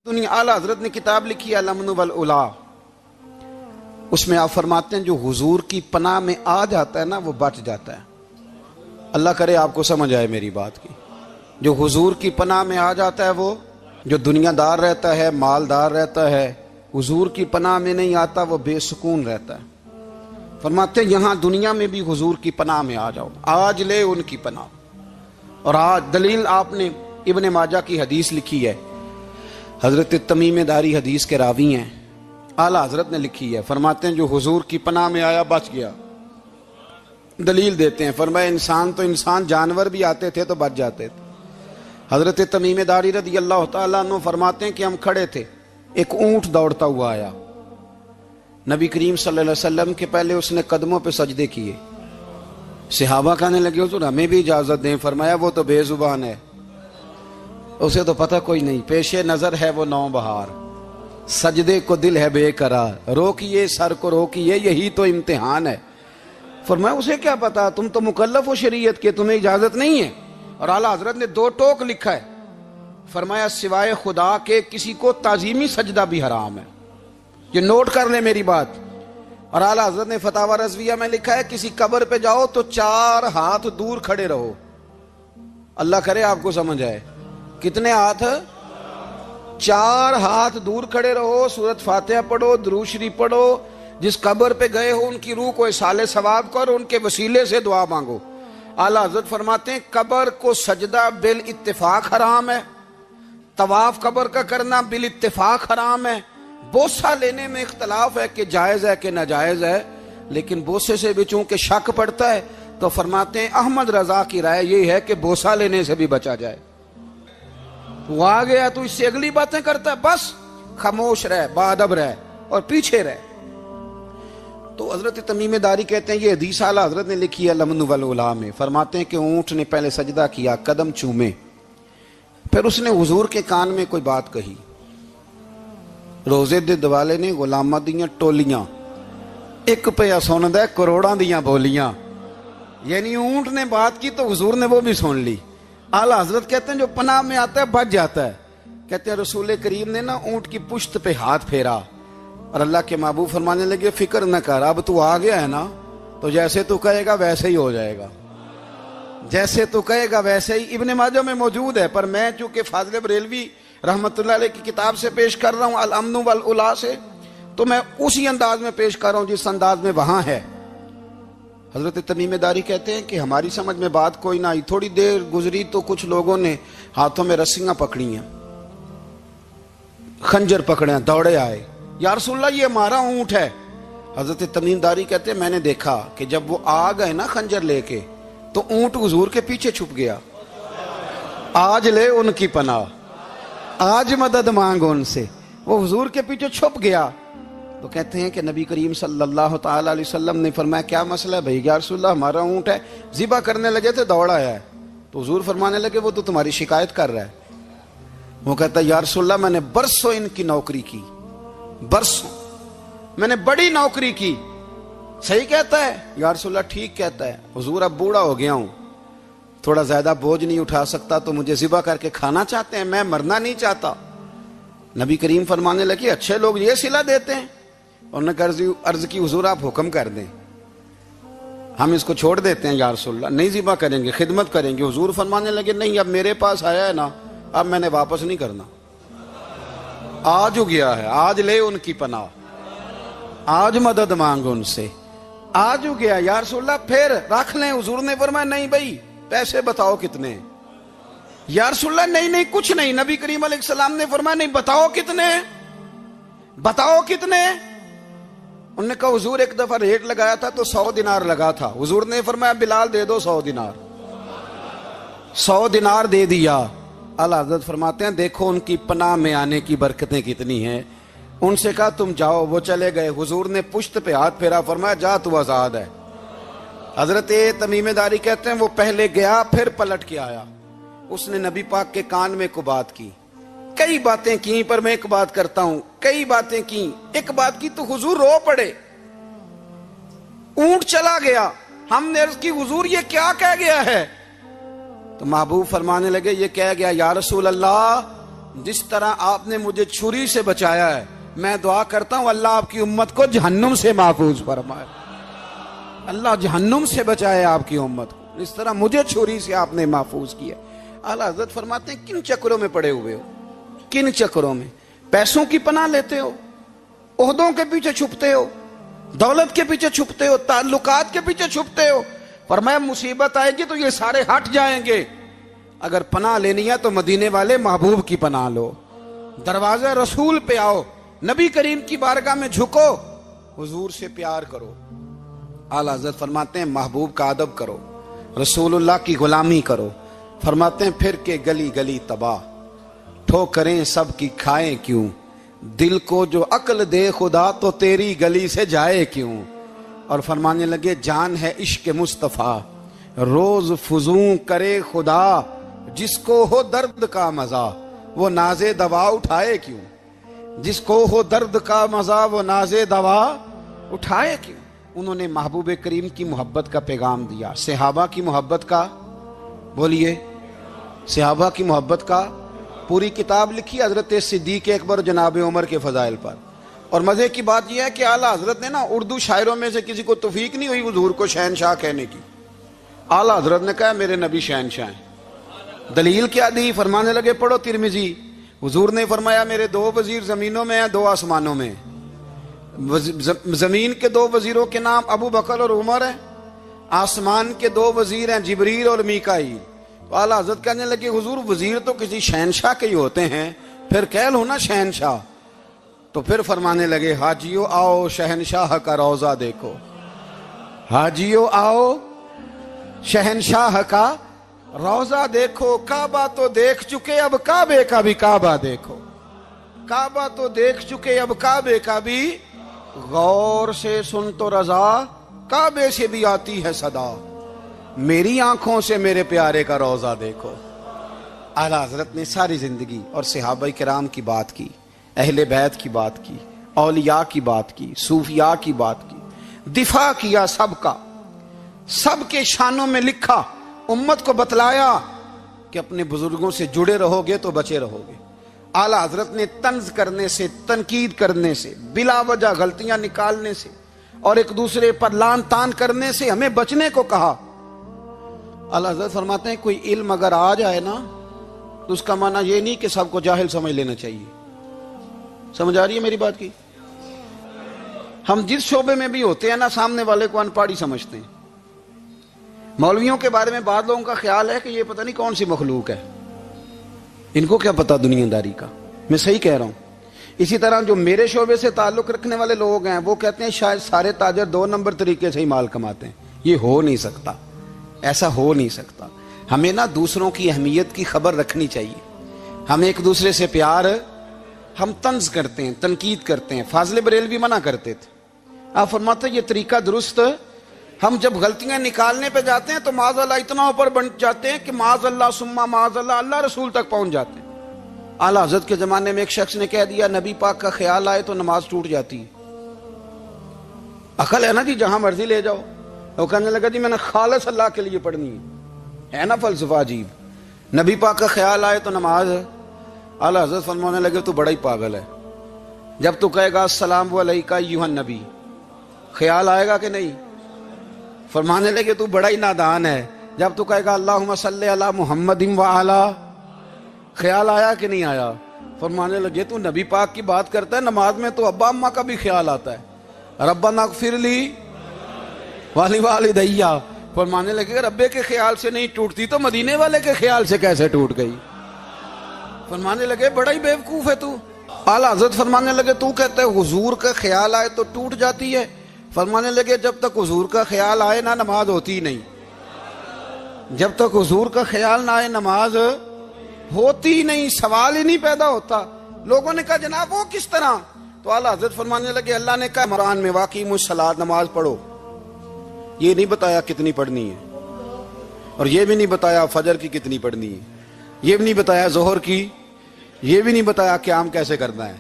دنیا اعلیٰ حضرت نے کتاب لکھی ہے الامن والاولا، اس میں آپ فرماتے ہیں جو حضور کی پناہ میں آ جاتا ہے نا وہ بچ جاتا ہے۔ اللہ کرے آپ کو سمجھ آئے میری بات کی۔ جو حضور کی پناہ میں آ جاتا ہے وہ جو دنیا دار رہتا ہے، مالدار رہتا ہے، حضور کی پناہ میں نہیں آتا وہ بے سکون رہتا ہے۔ فرماتے ہیں یہاں دنیا میں بھی حضور کی پناہ میں آ جاؤ، آج لے ان کی پناہ۔ اور آج دلیل آپ نے ابن ماجہ کی حدیث لکھی ہے، حضرت تمیم داری حدیث کے راوی ہیں، اعلیٰ حضرت نے لکھی ہے، فرماتے ہیں جو حضور کی پناہ میں آیا بچ گیا۔ دلیل دیتے ہیں، فرمایا انسان جانور بھی آتے تھے تو بچ جاتے تھے۔ حضرت تمیم داری رضی اللہ تعالیٰ عنہ فرماتے ہیں کہ ہم کھڑے تھے، ایک اونٹ دوڑتا ہوا آیا، نبی کریم صلی اللہ علیہ وسلم کے پہلے اس نے قدموں پہ سجدے کیے۔ صحابہ کہنے لگے حضور ہمیں بھی اجازت دیں، فرمایا وہ تو بے زبان ہے، اسے تو پتہ کوئی نہیں، پیش نظر ہے وہ نو بہار، سجدے کو دل ہے بے قرار، روکیے سر کو روکیے یہی تو امتحان ہے۔ فرمایا اسے کیا پتا، تم تو مکلف ہو شریعت کے، تمہیں اجازت نہیں ہے۔ اور اعلیٰ حضرت نے 2 ٹوک لکھا ہے، فرمایا سوائے خدا کے کسی کو تعظیمی سجدہ بھی حرام ہے۔ یہ نوٹ کر لیں میری بات۔ اور اعلیٰ حضرت نے فتاوی رضویہ میں لکھا ہے کسی قبر پہ جاؤ تو 4 ہاتھ دور کھڑے رہو۔ اللہ کرے آپ کو سمجھ آئے، کتنے ہاتھ؟ 4 ہاتھ دور کھڑے رہو، سورۃ فاتحہ پڑھو، درود شریف پڑھو، جس قبر پہ گئے ہو ان کی روح کو اصال ثواب کرو، ان کے وسیلے سے دعا مانگو۔ اعلیٰ حضرت فرماتے ہیں قبر کو سجدہ بالاتفاق حرام ہے، طواف قبر کا کرنا بالاتفاق حرام ہے، بوسہ لینے میں اختلاف ہے کہ جائز ہے کہ ناجائز ہے، لیکن بوسے سے بھی چونکہ شک پڑتا ہے تو فرماتے ہیں احمد رضا کی رائے یہ ہے کہ بوسہ لینے سے بھی بچا جائے۔ وہ آ گیا تو اس سے اگلی باتیں کرتا ہے، بس خاموش رہ، باادب رہ اور پیچھے رہ۔ تو حضرت تمیم داری کہتے ہیں یہ حدیث اعلیٰ حضرت نے لکھی ہے الامن والاولا میں، فرماتے ہیں کہ اونٹ نے پہلے سجدہ کیا، قدم چومے، پھر اس نے حضور کے کان میں کوئی بات کہی۔ روزے دے دوالے نے غلامہ دیاں ٹولیاں، ایک پہ سن دے کروڑاں دیاں بولیاں، یعنی اونٹ نے بات کی تو حضور نے وہ بھی سن لی۔ اعلیٰ حضرت کہتے ہیں جو پناہ میں آتا ہے بچ جاتا ہے۔ کہتے ہیں رسول کریم نے نا اونٹ کی پشت پہ ہاتھ پھیرا اور اللہ کے محبوب فرمانے لگے فکر نہ کر، اب تو آ گیا ہے نا تو جیسے تو کہے گا ویسے ہی ہو جائے گا، جیسے تو کہے گا ویسے ہی۔ ابن ماجہ میں موجود ہے، پر میں چونکہ فاضل بریلوی رحمۃ اللہ علیہ کی کتاب سے پیش کر رہا ہوں الامن والاولا سے، تو میں اسی انداز میں پیش کر رہا ہوں جس انداز میں وہاں ہے۔ حضرت تمیم داری کہتے ہیں کہ ہماری سمجھ میں بات کوئی نہ آئی، تھوڑی دیر گزری تو کچھ لوگوں نے ہاتھوں میں رسیاں پکڑی ہیں، خنجر پکڑے ہیں، دوڑے آئے، یا رسول اللہ یہ ہمارا اونٹ ہے۔ حضرت تمیم داری کہتے ہیں میں نے دیکھا کہ جب وہ آ گئے نا خنجر لے کے تو اونٹ حضور کے پیچھے چھپ گیا۔ آج لے ان کی پناہ، آج مدد مانگ ان سے، وہ حضور کے پیچھے چھپ گیا۔ تو کہتے ہیں کہ نبی کریم صلی اللہ تعالی علیہ وسلم نے فرمایا کیا مسئلہ ہے بھائی؟ یا رسول اللہ ہمارا اونٹ ہے، ذبح کرنے لگے تھے دوڑ آیا ہے۔ تو حضور فرمانے لگے وہ تو تمہاری شکایت کر رہا ہے۔ وہ کہتا ہے یا رسول اللہ میں نے برسوں ان کی نوکری کی، برسوں میں نے بڑی نوکری کی۔ صحیح کہتا ہے یا رسول اللہ؟ ٹھیک کہتا ہے حضور، اب بوڑھا ہو گیا ہوں، تھوڑا زیادہ بوجھ نہیں اٹھا سکتا، تو مجھے ذبح کر کے کھانا چاہتے ہیں، میں مرنا نہیں چاہتا۔ نبی کریم فرمانے لگے اچھے لوگ یہ صلہ دیتے ہیں؟ انہوں نے عرض کی حضور آپ حکم کر دیں، ہم اس کو چھوڑ دیتے ہیں یا رسول اللہ، نہیں ذبح کریں گے، خدمت کریں گے۔ حضور فرمانے لگے نہیں، اب میرے پاس آیا ہے نا، اب میں نے واپس نہیں کرنا، آج ہو گیا ہے، آج لے ان کی پناہ، آج مدد مانگ ان سے، آج ہو گیا یا رسول اللہ پھر رکھ لیں۔ حضور نے فرمایا نہیں بھائی پیسے بتاؤ کتنے؟ یا رسول اللہ نہیں کچھ نہیں۔ نبی کریم علیہ السلام نے فرمایا نہیں بتاؤ کتنے، بتاؤ کتنے؟ انہوں نے کہا حضور ایک دفعہ ریٹ لگایا تھا تو 100 دینار لگا تھا۔ حضور نے فرمایا بلال دے دو 100 دینار، 100 دینار دے دیا۔ اعلیٰ حضرت فرماتے ہیں دیکھو ان کی پناہ میں آنے کی برکتیں کتنی ہیں۔ ان سے کہا تم جاؤ، وہ چلے گئے۔ حضور نے پشت پہ ہاتھ پھیرا، فرمایا جا تو آزاد ہے۔ حضرت تمیم داری کہتے ہیں وہ پہلے گیا پھر پلٹ کے آیا، اس نے نبی پاک کے کان میں کو بات کی، کئی باتیں کی، پر میں ایک بات کرتا ہوں، کئی باتیں کی، ایک بات کی تو حضور رو پڑے۔ اونٹ چلا گیا، ہم نے عرض کی حضور یہ کیا کہہ گیا ہے؟ تو محبوب فرمانے لگے یہ کہہ گیا یا رسول اللہ جس طرح آپ نے مجھے چھری سے بچایا ہے، میں دعا کرتا ہوں اللہ آپ کی امت کو جہنم سے محفوظ فرمائے، اللہ جہنم سے بچائے آپ کی امت کو، اس طرح مجھے چھری سے آپ نے محفوظ کیا۔ اعلیٰ حضرت فرماتے ہیں کن چکروں میں پڑے ہوئے ہو، کن چکروں میں؟ پیسوں کی پناہ لیتے ہو، عہدوں کے پیچھے چھپتے ہو، دولت کے پیچھے چھپتے ہو، تعلقات کے پیچھے چھپتے ہو۔ فرمایا مصیبت آئے گی تو یہ سارے ہٹ جائیں گے، اگر پناہ لینی ہے تو مدینے والے محبوب کی پناہ لو، دروازہ رسول پہ آؤ، نبی کریم کی بارگاہ میں جھکو، حضور سے پیار کرو۔ اعلیٰ حضرت فرماتے ہیں محبوب کا ادب کرو، رسول اللہ کی غلامی کرو۔ فرماتے ہیں پھر کے گلی گلی تباہ، ٹھوکریں سب کی کھائیں کیوں، دل کو جو عقل دے خدا تو تیری گلی سے جائے کیوں۔ اور فرمانے لگے جان ہے عشق مصطفیٰ، روز فزوں کرے خدا، جس کو ہو درد کا مزہ وہ ناز دوا اٹھائے کیوں، جس کو ہو درد کا مزہ وہ ناز دوا اٹھائے کیوں۔ انہوں نے محبوب کریم کی محبت کا پیغام دیا، صحابہ کی محبت کا، بولیے، صحابہ کی محبت کا پوری کتاب لکھی حضرت صدیق اکبر جناب عمر کے فضائل پر۔ اور مزے کی بات یہ ہے کہ اعلیٰ حضرت نے نا اردو شاعروں میں سے کسی کو توفیق نہیں ہوئی حضور کو شہنشاہ کہنے کی، اعلیٰ حضرت نے کہا میرے نبی شہنشاہ ہیں۔ دلیل کیا دی؟ فرمانے لگے پڑھو ترمذی، حضور نے فرمایا میرے 2 وزیر زمینوں میں ہیں، 2 آسمانوں میں۔ زمین کے 2 وزیروں کے نام ابو بکر اور عمر ہیں، آسمان کے 2 وزیر ہیں جبریل اور میکائیل۔ تو اعلیٰ حضرت کہنے لگے حضور وزیر تو کسی شہنشاہ کے ہی ہوتے ہیں، پھر کہہ لو نا شہنشاہ۔ تو پھر فرمانے لگے حاجیو آؤ شہنشاہ کا روضہ دیکھو، حاجیو آؤ شہنشاہ کا روضہ دیکھو، کعبہ تو دیکھ چکے اب کعبے کا بھی کعبہ دیکھو، کعبہ تو دیکھ چکے اب کعبے کا بھی، غور سے سن تو رضا کعبے سے بھی آتی ہے صدا، میری آنکھوں سے میرے پیارے کا روضہ دیکھو۔ اعلیٰ حضرت نے ساری زندگی اور صحابہ کرام کی بات کی، اہل بیت کی بات کی، اولیاء کی بات کی، صوفیاء کی بات کی، دفاع کیا سب کا، سب کے شانوں میں لکھا، امت کو بتلایا کہ اپنے بزرگوں سے جڑے رہو گے تو بچے رہو گے۔ اعلیٰ حضرت نے طنز کرنے سے، تنقید کرنے سے، بلا وجہ غلطیاں نکالنے سے اور ایک دوسرے پر لان تان کرنے سے ہمیں بچنے کو کہا۔ اعلیٰ حضرت فرماتے ہیں کوئی علم اگر آ جائے نا تو اس کا معنی یہ نہیں کہ سب کو جاہل سمجھ لینا چاہیے۔ سمجھ آ رہی ہے میری بات کی؟ ہم جس شعبے میں بھی ہوتے ہیں نا سامنے والے کو ان پڑھ ہی سمجھتے ہیں۔ مولویوں کے بارے میں بعض لوگوں کا خیال ہے کہ یہ پتہ نہیں کون سی مخلوق ہے، ان کو کیا پتا دنیا داری کا۔ میں صحیح کہہ رہا ہوں۔ اسی طرح جو میرے شعبے سے تعلق رکھنے والے لوگ ہیں وہ کہتے ہیں شاید سارے تاجر 2 نمبر طریقے سے ہی مال کماتے ہیں۔ یہ ہو نہیں سکتا، ایسا ہو نہیں سکتا۔ ہمیں نا دوسروں کی اہمیت کی خبر رکھنی چاہیے، ہم ایک دوسرے سے پیار، ہم طنز کرتے ہیں، تنقید کرتے ہیں۔ فاضل بریلوی منع کرتے تھے، آپ فرماتے ہیں یہ طریقہ درست، ہم جب غلطیاں نکالنے پہ جاتے ہیں تو معاذ اللہ اتنا اوپر بن جاتے ہیں کہ معاذ اللہ ثم معاذ اللہ اللہ رسول تک پہنچ جاتے ہیں۔ اعلیٰ حضرت کے زمانے میں ایک شخص نے کہہ دیا نبی پاک کا خیال آئے تو نماز ٹوٹ جاتی ہے۔ عقل ہے نا جی، جہاں مرضی لے جاؤ۔ وہ کہنے لگا جی میں نے خالص اللہ کے لیے پڑھنی ہے نا فلسفہ عجیب، نبی پاک کا خیال آئے تو نماز۔ اعلیٰ حضرت فرمانے لگے تو بڑا ہی پاگل ہے، جب تو کہے گا السلام علیکہ ایھا النبی خیال آئے گا کہ نہیں؟ فرمانے لگے تو بڑا ہی نادان ہے، جب تو کہے گا اللہم صلی علی محمد وعلی خیال آیا کہ نہیں آیا؟ فرمانے لگے تو نبی پاک کی بات کرتا ہے، نماز میں تو ابا اماں کا بھی خیال آتا ہے، ربنا اغفر لی والی والدیہ۔ فرمانے لگے ربے کے خیال سے نہیں ٹوٹتی تو مدینے والے کے خیال سے کیسے ٹوٹ گئی؟ فرمانے لگے بڑا ہی بیوقوف ہے تو۔ اعلیٰ حضرت فرمانے لگے تو کہتا ہے حضور کا خیال آئے تو ٹوٹ جاتی ہے؟ فرمانے لگے جب تک حضور کا خیال آئے نہ نماز ہوتی نہیں، جب تک حضور کا خیال نہ آئے نماز ہوتی نہیں، سوال ہی نہیں پیدا ہوتا۔ لوگوں نے کہا جناب وہ کس طرح؟ تو اعلیٰ حضرت فرمانے لگے اللہ نے کہا قرآن میں واقعی الصلاۃ نماز پڑھو، یہ نہیں بتایا کتنی پڑھنی ہے، اور یہ بھی نہیں بتایا فجر کی کتنی پڑھنی ہے، یہ بھی نہیں بتایا ظہر کی، یہ بھی نہیں بتایا قیام کیسے کرنا ہے،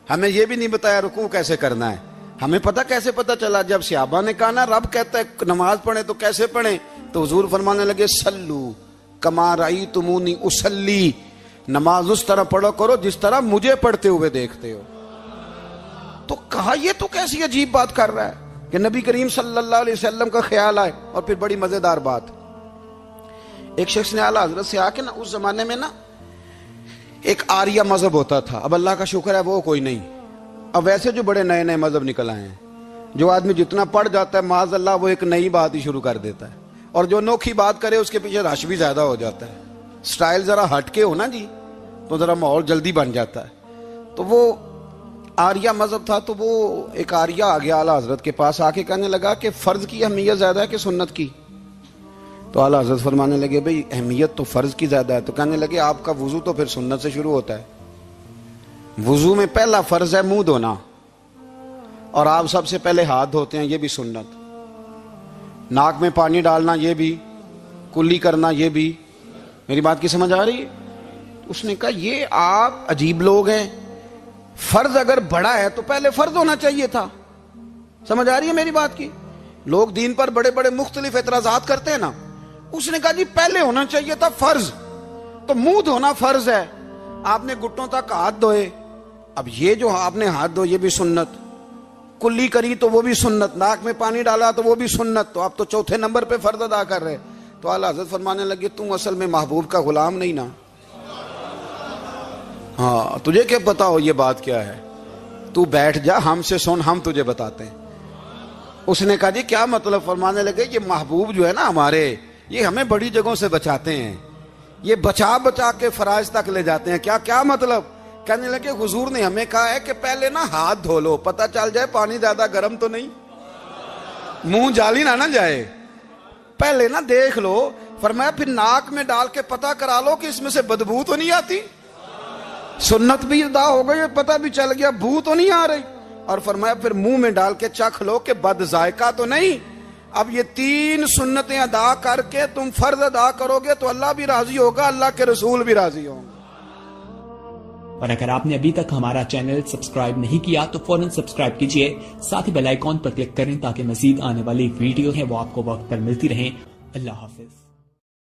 ہمیں یہ بھی نہیں بتایا رکوع کیسے کرنا ہے۔ ہمیں پتہ کیسے پتہ چلا؟ جب صحابہ نے کہا نا رب کہتا ہے نماز پڑھیں تو کیسے پڑھیں، تو حضور فرمانے لگے سلو کما رأیتمونی اصلی، نماز اس طرح پڑھو کرو جس طرح مجھے پڑھتے ہوئے دیکھتے ہو. تو کہا یہ تو کیسی عجیب بات کر رہا ہے کہ نبی کریم صلی اللہ علیہ وسلم کا خیال آئے. اور پھر بڑی مزیدار بات, ایک شخص نے اعلیٰ حضرت سے آ کے نا, اس زمانے میں نا ایک آریہ مذہب ہوتا تھا, اب اللہ کا شکر ہے وہ کوئی نہیں, اب ویسے جو بڑے نئے نئے مذہب نکل آئے ہیں, جو آدمی جتنا پڑھ جاتا ہے معاذ اللہ وہ ایک نئی بات ہی شروع کر دیتا ہے, اور جو انوکھی بات کرے اس کے پیچھے رش بھی زیادہ ہو جاتا ہے. سٹائل ذرا ہٹ کے ہو نا جی تو ذرا ماحول جلدی بن جاتا ہے. تو وہ آریہ مذہب تھا, تو وہ ایک آریہ آ گیا اعلیٰ حضرت کے پاس آ کے کہنے لگا کہ فرض کی اہمیت زیادہ ہے کہ سنت کی؟ تو اعلیٰ حضرت فرمانے لگے بھئی اہمیت تو فرض کی زیادہ ہے. تو کہنے لگے آپ کا وضو تو پھر سنت سے شروع ہوتا ہے. وضو میں پہلا فرض ہے منہ دھونا, اور آپ سب سے پہلے ہاتھ دھوتے ہیں, یہ بھی سنت. ناک میں پانی ڈالنا یہ بھی, کلی کرنا یہ بھی. میری بات کی سمجھ آ رہی ہے؟ اس نے کہا یہ آپ عجیب لوگ ہیں, فرض اگر بڑا ہے تو پہلے فرض ہونا چاہیے تھا. سمجھ آ رہی ہے میری بات کی؟ لوگ دین پر بڑے بڑے مختلف اعتراضات کرتے ہیں نا. اس نے کہا جی پہلے ہونا چاہیے تھا فرض, تو منہ دھونا فرض ہے, آپ نے گھٹنوں تک ہاتھ دھوئے, اب یہ جو آپ نے ہاتھ دھو یہ بھی سنت, کلی کری تو وہ بھی سنت, ناک میں پانی ڈالا تو وہ بھی سنت, تو آپ تو چوتھے نمبر پہ فرض ادا کر رہے. تو اعلیٰ حضرت فرمانے لگے تم اصل میں محبوب کا غلام نہیں نا. ہاں تجھے کیا پتا ہو یہ بات کیا ہے, تو بیٹھ جا ہم سے سن, ہم تجھے بتاتے ہیں. اس نے کہا جی کیا مطلب؟ فرمانے لگے یہ محبوب جو ہے نا ہمارے, یہ ہمیں بڑی جگہوں سے بچاتے ہیں, یہ بچا بچا کے فرائض تک لے جاتے ہیں. کیا مطلب؟ کہنے لگے حضور نے ہمیں کہا ہے کہ پہلے نا ہاتھ دھو لو, پتہ چل جائے پانی زیادہ گرم تو نہیں, منہ جالی نہ جائے, پہلے نا دیکھ لو. فرمایا پھر ناک میں ڈال کے پتہ کرا لو کہ اس میں سے بدبو تو نہیں آتی. سنت بھی ادا ہو گئی, پتہ بھی چل گیا بو تو نہیں آ رہی. اور فرمایا پھر منہ میں ڈال کے چکھ لو کہ بد ذائقہ تو نہیں. اب یہ 3 سنتیں ادا کر کے تم فرض ادا کرو گے تو اللہ بھی راضی ہوگا, اللہ کے رسول بھی راضی ہوں گے. اور اگر آپ نے ابھی تک ہمارا چینل سبسکرائب نہیں کیا تو فوراً سبسکرائب کیجئے, ساتھ ہی بیل آئیکن پر کلک کریں تاکہ مزید آنے والی ویڈیو ہیں وہ آپ کو وقت پر ملتی رہیں. اللہ حافظ.